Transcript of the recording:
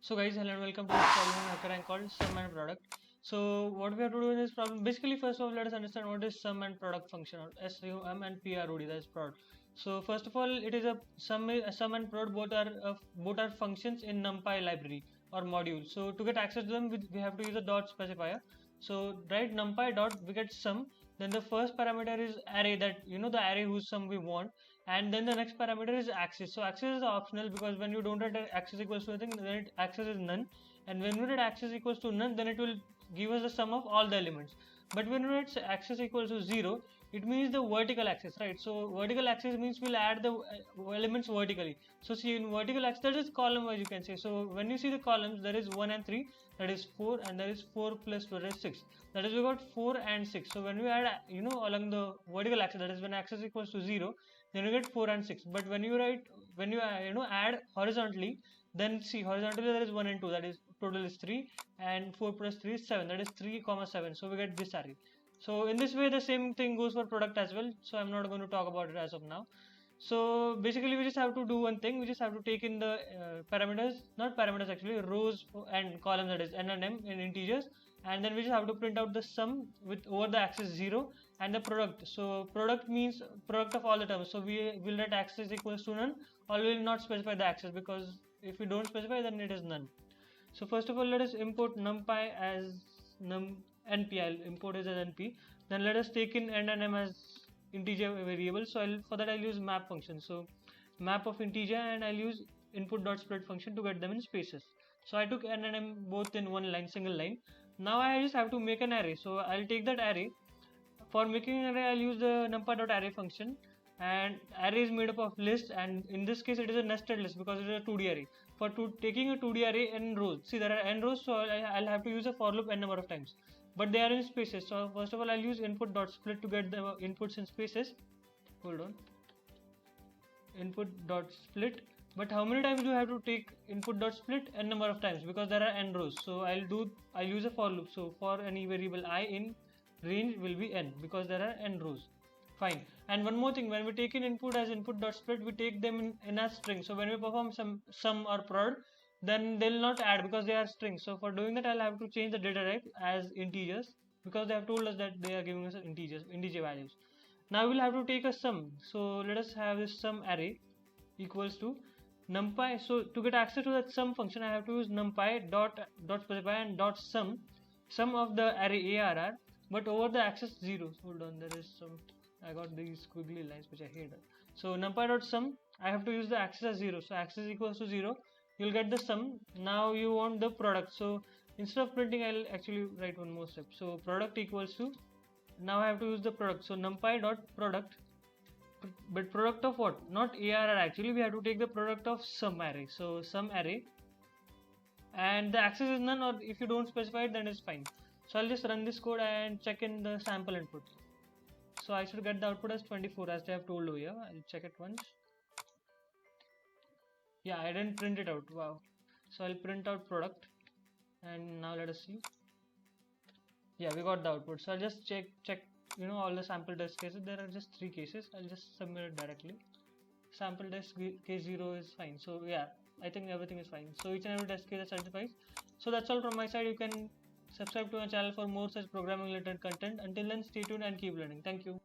So guys, hello and welcome to this problem in HackerRank called sum and product. So what we have to do in this problem, basically first of all let us understand what is sum and product function, or SUM and PROD, that is product. So first of all, it is a sum and prod both are functions in NumPy library or module. So to get access to them, we have to use a dot specifier. So write NumPy dot, we get sum. Then the first parameter is array, that the array whose sum we want, and then the next parameter is axis. So axis is optional because when you don't write axis equals to anything, then axis is none, and when we write axis equals to none, then it will give us the sum of all the elements. But when we write axis equals to 0, it means the vertical axis, right? So vertical axis means we'll add the elements vertically. So see, in vertical axis, that is column wise, you can say. So when you see the columns, there is 1 and 3, that is 4, and there is 4 plus 2, that is 6. That is, we got 4 and 6. So when we add along the vertical axis, that is when axis equals to 0, then you get 4 and 6. But when you add horizontally, then see, horizontally there is 1 and 2, that is total is 3, and 4 plus 3 is 7, that is 3 comma 7. So we get this array. So in this way the same thing goes for product as well, so I'm not going to talk about it as of now. So basically we just have to do one thing, we just have to take in the parameters, not parameters actually, rows and columns, that is n and m in integers, and then we just have to print out the sum with over the axis 0 and the product. So product means product of all the terms, so we will write axis equals to none, or we will not specify the axis, because if we don't specify then it is none. So first of all, let us import numpy as np. I'll import it as np. Then let us take in n and m as integer variable. So for that I'll use map function. So map of integer, and I'll use input.split function to get them in spaces. So I took n and m both in one line, single line. Now I just have to make an array. So I'll take that array. For making an array, I'll use the numpy.array function, and array is made up of list, and in this case it is a nested list because it is a 2D array. For taking a 2D array n rows, see there are n rows, so I'll have to use a for loop n number of times, but they are in spaces. So first of all I'll use input.split to get the inputs in spaces. Hold on, input.split. But how many times do I have to take input.split? N number of times, because there are n rows. So I'll use a for loop. So for any variable I in range will be n, because there are n rows. Fine. And one more thing, when we take in input as input.split, we take them in a string. So when we perform some sum or prod, then they'll not add because they are strings. So for doing that, I'll have to change the data type as integers, because they have told us that they are giving us integer values. Now we'll have to take a sum. So let us have this sum array equals to numpy. So to get access to that sum function, I have to use numpy dot specify and dot sum of the array arr, but over the axis 0. Hold on, there is some, I got these squiggly lines which I hate. So numpy.sum, I have to use the axis as 0. So axis equals to 0, you'll get the sum. Now you want the product. So instead of printing, I'll actually write one more step. So product equals to, now I have to use the product. So numpy.product, but product of what? Not arr, actually we have to take the product of sum array. So sum array, and the axis is none, or if you don't specify it, then it's fine. So I'll just run this code and check in the sample input. So I should get the output as 24 as they have told over here. I'll check it once. Yeah, I didn't print it out. Wow. So I'll print out product, and now let us see. Yeah, we got the output. So I'll just check all the sample test cases. There are just 3 cases. I'll just submit it directly. Sample test case 0 is fine. So yeah, I think everything is fine. So each and every test case is certified. So that's all from my side. You can subscribe to my channel for more such programming related content. Until then, stay tuned and keep learning. Thank you.